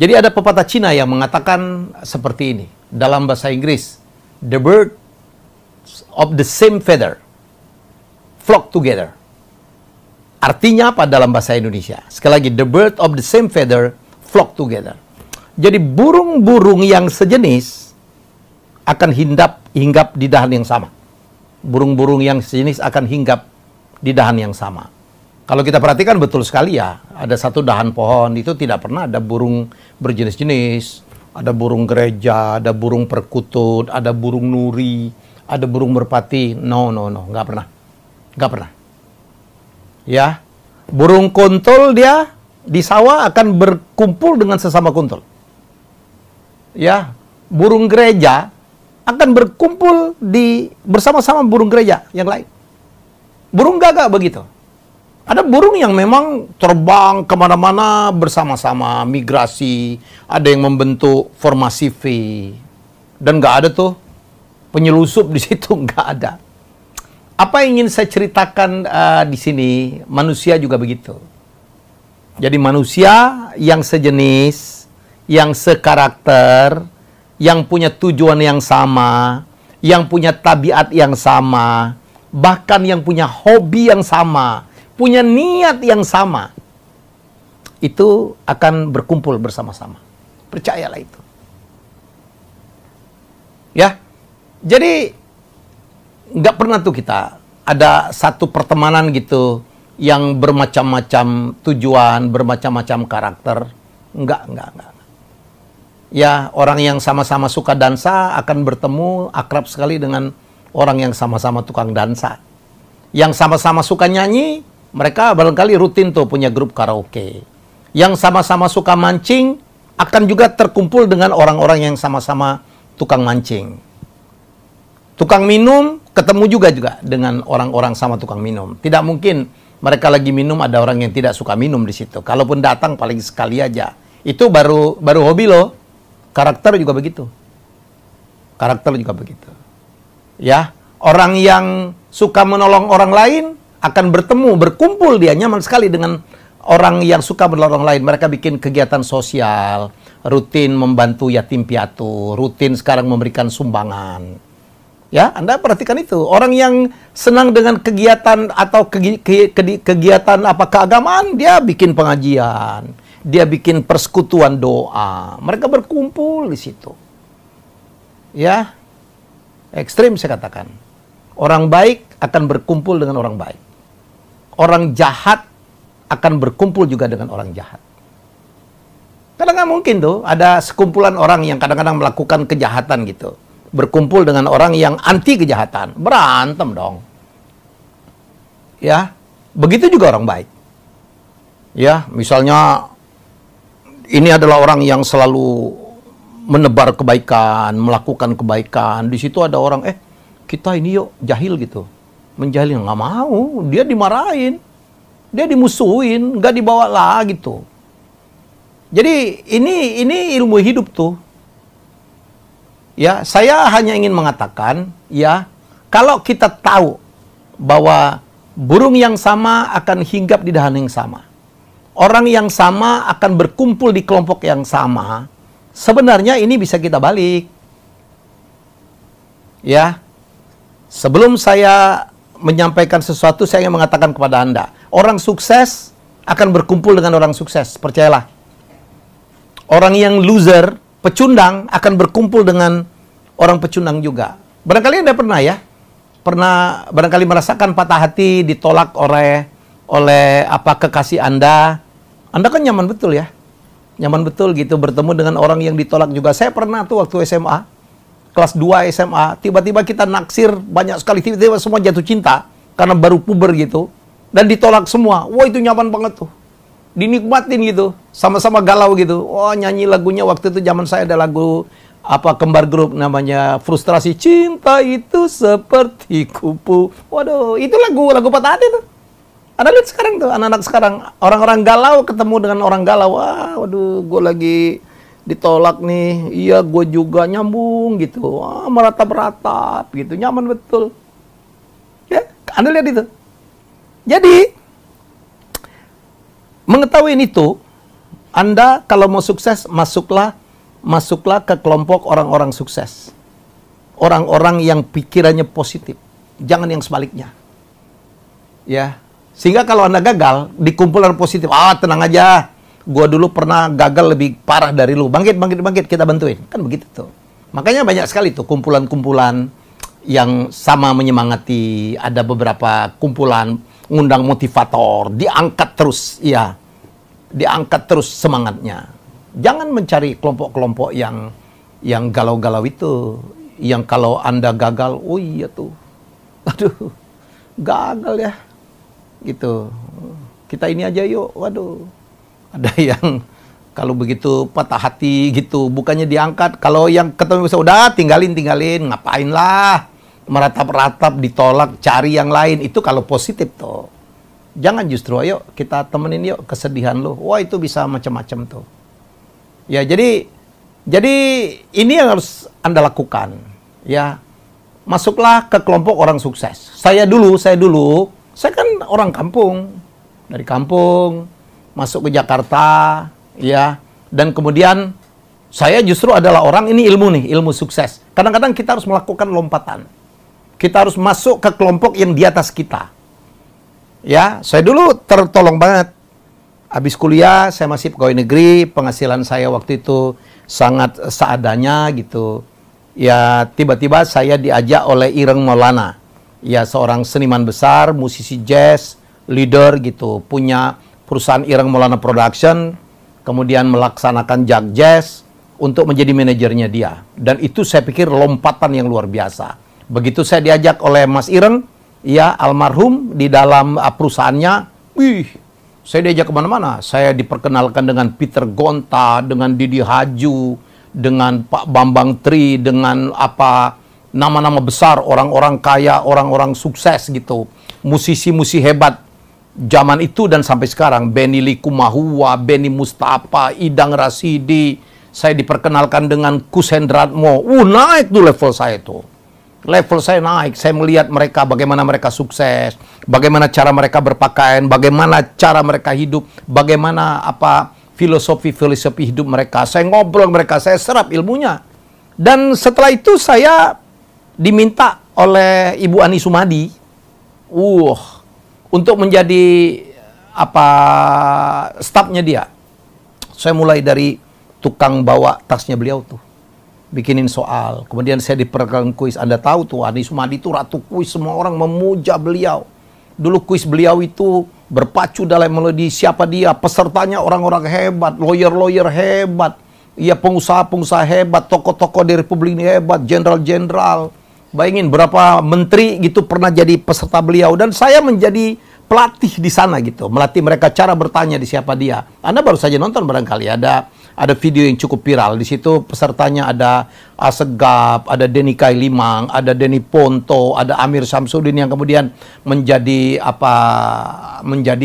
Jadi ada pepatah Cina yang mengatakan seperti ini dalam bahasa Inggris, the birds of the same feather flock together. Artinya apa dalam bahasa Indonesia? Sekali lagi, the birds of the same feather flock together. Jadi burung-burung yang sejenis akan hinggap di dahan yang sama. Burung-burung yang sejenis akan hinggap di dahan yang sama. Kalau kita perhatikan betul sekali ya, ada satu dahan pohon itu tidak pernah ada burung berjenis-jenis. Ada burung gereja, ada burung perkutut, ada burung nuri, ada burung merpati. No, nggak pernah. Nggak pernah. Ya, burung kuntul dia di sawah akan berkumpul dengan sesama kuntul. Ya, burung gereja akan berkumpul bersama-sama burung gereja yang lain. Burung gagak begitu. Ada burung yang memang terbang kemana-mana bersama-sama, migrasi, ada yang membentuk formasi V. Dan nggak ada tuh penyelusup di situ, nggak ada. Apa yang ingin saya ceritakan di sini, manusia juga begitu. Jadi manusia yang sejenis, yang sekarakter, yang punya tujuan yang sama, yang punya tabiat yang sama, bahkan yang punya hobi yang sama, punya niat yang sama, itu akan berkumpul bersama-sama. Percayalah itu. Ya, jadi nggak pernah tuh kita ada satu pertemanan gitu yang bermacam-macam tujuan, bermacam-macam karakter. Enggak. Ya, orang yang sama-sama suka dansa akan bertemu akrab sekali dengan orang yang sama-sama tukang dansa. Yang sama-sama suka nyanyi, mereka barangkali rutin tuh punya grup karaoke. Yang sama-sama suka mancing akan juga terkumpul dengan orang-orang yang sama-sama tukang mancing. Tukang minum ketemu juga dengan orang-orang sama tukang minum. Tidak mungkin mereka lagi minum ada orang yang tidak suka minum di situ. Kalaupun datang paling sekali aja. Itu baru hobi loh. Karakter juga begitu. Karakter juga begitu. Ya, orang yang suka menolong orang lain akan berkumpul dia nyaman sekali dengan orang yang suka menolong orang lain. Mereka bikin kegiatan sosial, rutin membantu yatim piatu, rutin sekarang memberikan sumbangan. Ya, Anda perhatikan itu. Orang yang senang dengan kegiatan atau kegiatan keagamaan, dia bikin pengajian, dia bikin persekutuan doa. Mereka berkumpul di situ. Ya, ekstrim saya katakan. Orang baik akan berkumpul dengan orang baik. Orang jahat akan berkumpul juga dengan orang jahat. Karena nggak mungkin tuh ada sekumpulan orang yang kadang-kadang melakukan kejahatan gitu. Berkumpul dengan orang yang anti kejahatan. Berantem dong. Ya, begitu juga orang baik. Ya, misalnya ini adalah orang yang selalu menebar kebaikan, melakukan kebaikan. Di situ ada orang, kita ini yuk jahil gitu. Menjahil, nggak mau. Dia dimarahin. Dia dimusuhin, nggak dibawa lah gitu. Jadi ini ilmu hidup tuh. Ya, saya hanya ingin mengatakan, ya, kalau kita tahu bahwa burung yang sama akan hinggap di dahan yang sama, orang yang sama akan berkumpul di kelompok yang sama, sebenarnya ini bisa kita balik. Ya, sebelum saya menyampaikan sesuatu, saya ingin mengatakan kepada Anda, orang sukses akan berkumpul dengan orang sukses, percayalah. Orang yang loser, pecundang akan berkumpul dengan orang pecundang juga. Barangkali Anda pernah ya, barangkali merasakan patah hati, ditolak oleh kekasih Anda. Anda kan nyaman betul ya, nyaman betul gitu bertemu dengan orang yang ditolak juga. Saya pernah tuh waktu SMA, kelas 2 SMA, tiba-tiba kita naksir banyak sekali, tiba-tiba semua jatuh cinta karena baru puber gitu, dan ditolak semua. Wah, itu nyaman banget tuh. Dinikmatin gitu, sama-sama galau gitu. Wah, nyanyi lagunya waktu itu zaman saya ada lagu Kembar Group namanya Frustrasi Cinta Itu Seperti Kupu. Waduh, itu lagu patah hati tuh. Anda lihat sekarang tuh, anak-anak sekarang, orang-orang galau ketemu dengan orang galau. Wah, waduh, gue lagi ditolak nih. Iya, gue juga nyambung gitu. Wah, meratap-ratap gitu, nyaman betul. Ya, Anda lihat itu. Jadi, mengetahui itu, Anda kalau mau sukses, masuklah ke kelompok orang-orang sukses. Orang-orang yang pikirannya positif. Jangan yang sebaliknya. Ya. Sehingga kalau Anda gagal, di kumpulan positif, tenang aja. Gua dulu pernah gagal lebih parah dari lu. Bangkit, kita bantuin. Kan begitu tuh. Makanya banyak sekali tuh kumpulan-kumpulan yang sama menyemangati. Ada beberapa kumpulan ngundang motivator, diangkat terus, ya. Diangkat terus semangatnya. Jangan mencari kelompok-kelompok yang galau-galau itu. Yang kalau Anda gagal, oh iya tuh. Aduh, gagal ya. Gitu. Kita ini aja yuk, waduh. Ada yang kalau begitu patah hati gitu, bukannya diangkat. Kalau yang ketemu udah tinggalin, ngapain lah. Meratap-ratap, ditolak, cari yang lain. Itu kalau positif tuh. Jangan justru, ayo kita temenin yuk kesedihan lu. Wah, itu bisa macam-macam tuh. Ya, jadi ini yang harus Anda lakukan. Ya, masuklah ke kelompok orang sukses. Saya dulu, saya kan orang kampung. Dari kampung, masuk ke Jakarta, ya. Dan kemudian, saya justru adalah orang, ini ilmu nih, ilmu sukses. Kadang-kadang kita harus melakukan lompatan. Kita harus masuk ke kelompok yang di atas kita. Ya, saya dulu tertolong banget. Habis kuliah, saya masih pegawai negeri, penghasilan saya waktu itu sangat seadanya gitu. Ya, tiba-tiba saya diajak oleh Ireng Maulana. Ya, seorang seniman besar, musisi jazz, leader gitu. Punya perusahaan Ireng Maulana Production, kemudian melaksanakan jazz untuk menjadi manajernya dia. Dan itu saya pikir lompatan yang luar biasa. Begitu saya diajak oleh Mas Ireng, ya almarhum di dalam perusahaannya, saya diajak kemana-mana. Saya diperkenalkan dengan Peter Gonta, dengan Didi Haju, dengan Pak Bambang Tri, dengan nama-nama besar, orang-orang kaya, orang-orang sukses gitu. Musisi-musisi hebat zaman itu dan sampai sekarang. Benny Likumahua, Benny Mustafa, Idang Rasidi. Saya diperkenalkan dengan Kus Hendratmo. Naik tuh level saya tuh. Level saya naik. Saya melihat mereka, bagaimana mereka sukses, bagaimana cara mereka berpakaian, bagaimana cara mereka hidup, bagaimana filosofi hidup mereka. Saya ngobrol mereka, saya serap ilmunya. Dan setelah itu saya diminta oleh Ibu Ani Sumadi untuk menjadi stafnya dia. Saya mulai dari tukang bawa tasnya beliau tuh, bikinin soal. Kemudian saya diperkenalkan kuis. Anda tahu tuh, Ani Sumadi itu ratu kuis, semua orang memuja beliau. Dulu kuis beliau itu berpacu dalam melodi. Siapa dia? Pesertanya orang-orang hebat, lawyer-lawyer hebat, ya pengusaha-pengusaha hebat, tokoh-tokoh di Republik ini hebat, jenderal-jenderal. Bayangin berapa menteri gitu pernah jadi peserta beliau. Dan saya menjadi pelatih di sana gitu, melatih mereka cara bertanya di siapa dia. Anda baru saja nonton barangkali, ada video yang cukup viral. Di situ pesertanya ada Asegaf, ada Denny Kailimang, ada Denny Ponto, ada Amir Samsudin yang kemudian menjadi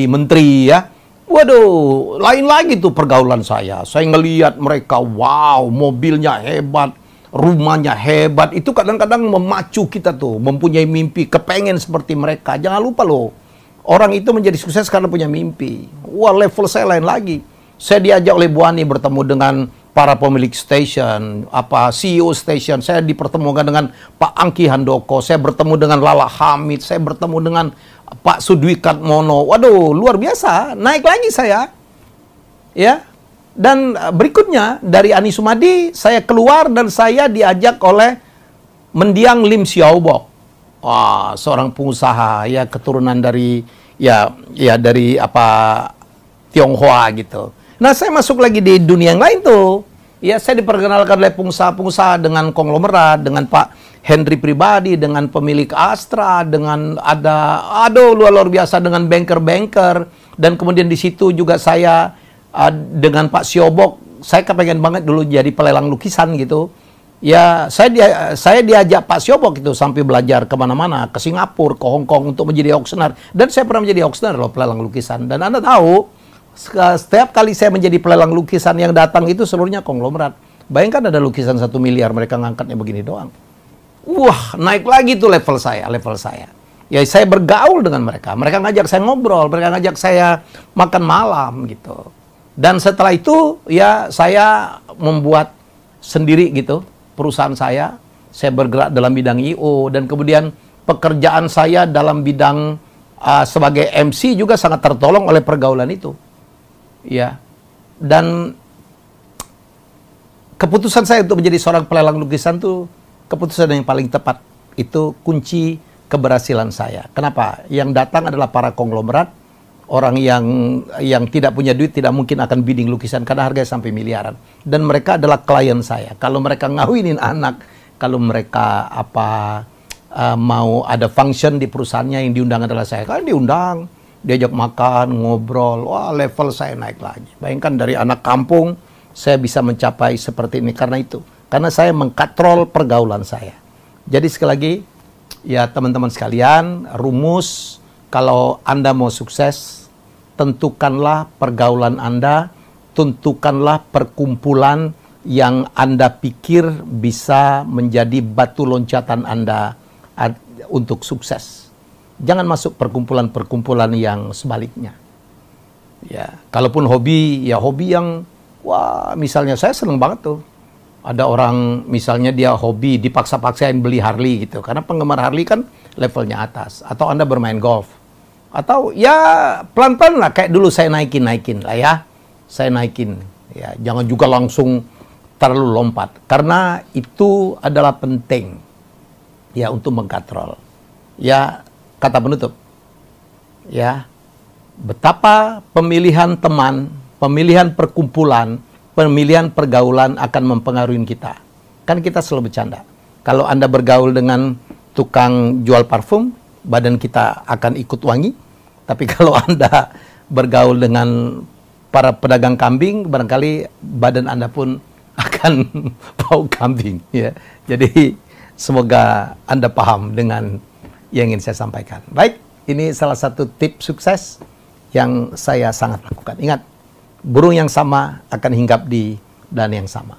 menteri ya. Waduh, lain lagi tuh pergaulan saya. Saya ngelihat mereka, wow, mobilnya hebat, rumahnya hebat. Itu kadang-kadang memacu kita tuh, mempunyai mimpi, kepengen seperti mereka. Jangan lupa loh, orang itu menjadi sukses karena punya mimpi. Wah, level saya lain lagi. Saya diajak oleh Bu Ani bertemu dengan para pemilik stasiun, CEO stasiun. Saya dipertemukan dengan Pak Angki Handoko. Saya bertemu dengan Lala Hamid. Saya bertemu dengan Pak Sudwikat Mono. Waduh, luar biasa. Naik lagi saya. Ya. Dan berikutnya dari Ani Sumadi, saya keluar dan saya diajak oleh Mendiang Lim Xiaobok. Seorang pengusaha ya, keturunan dari dari Tionghoa gitu. Nah, saya masuk lagi di dunia yang lain tuh. Ya, saya diperkenalkan oleh pengusaha-pengusaha dengan konglomerat, dengan Pak Henry pribadi, dengan pemilik Astra, dengan luar biasa, dengan banker-banker. Dan kemudian di situ juga saya dengan Pak Siobok, saya kepengen banget dulu jadi pelelang lukisan gitu. Ya, saya diajak Pak Siobok itu sampai belajar kemana-mana, ke Singapura, ke Hong Kong untuk menjadi auctioneer. Dan saya pernah menjadi auctioneer loh, pelelang lukisan. Dan Anda tahu, setiap kali saya menjadi pelelang lukisan yang datang itu seluruhnya konglomerat. Bayangkan ada lukisan 1 miliar, mereka ngangkatnya begini doang. Wah, naik lagi tuh level saya. Ya, saya bergaul dengan mereka. Mereka ngajak saya ngobrol, mereka ngajak saya makan malam gitu. Dan setelah itu ya saya membuat sendiri gitu perusahaan saya bergerak dalam bidang I.O. dan kemudian pekerjaan saya dalam bidang sebagai MC juga sangat tertolong oleh pergaulan itu. Ya. Dan keputusan saya untuk menjadi seorang pelelang lukisan itu keputusan yang paling tepat. Itu kunci keberhasilan saya. Kenapa? Yang datang adalah para konglomerat, orang yang tidak punya duit tidak mungkin akan bidding lukisan karena harganya sampai miliaran. Dan mereka adalah klien saya. Kalau mereka ngawinin anak, kalau mereka mau ada function di perusahaannya yang diundang adalah saya. Kan diundang, diajak makan, ngobrol, wah level saya naik lagi. Bayangkan dari anak kampung, saya bisa mencapai seperti ini karena itu. Karena saya mengkatrol pergaulan saya. Jadi sekali lagi, ya teman-teman sekalian, rumus kalau Anda mau sukses, tentukanlah pergaulan Anda, tentukanlah perkumpulan yang Anda pikir bisa menjadi batu loncatan Anda untuk sukses. Jangan masuk perkumpulan-perkumpulan yang sebaliknya. Ya, kalaupun hobi, ya hobi yang, wah misalnya saya seneng banget tuh. Ada orang misalnya dia hobi dipaksa-paksain beli Harley gitu. Karena penggemar Harley kan levelnya atas. Atau Anda bermain golf. Atau ya pelan-pelan lah kayak dulu saya naikin lah ya. Saya naikin. Ya, jangan juga langsung terlalu lompat. Karena itu adalah penting ya untuk mengkatrol. Ya, kata penutup. Ya. Betapa pemilihan teman, pemilihan perkumpulan, pemilihan pergaulan akan mempengaruhi kita. Kan kita selalu bercanda. Kalau Anda bergaul dengan tukang jual parfum, badan kita akan ikut wangi. Tapi kalau Anda bergaul dengan para pedagang kambing, barangkali badan Anda pun akan bau kambing. Ya. Jadi semoga Anda paham dengan yang ingin saya sampaikan. Baik, ini salah satu tips sukses yang saya sangat lakukan. Ingat, burung yang sama akan hinggap di dan yang sama.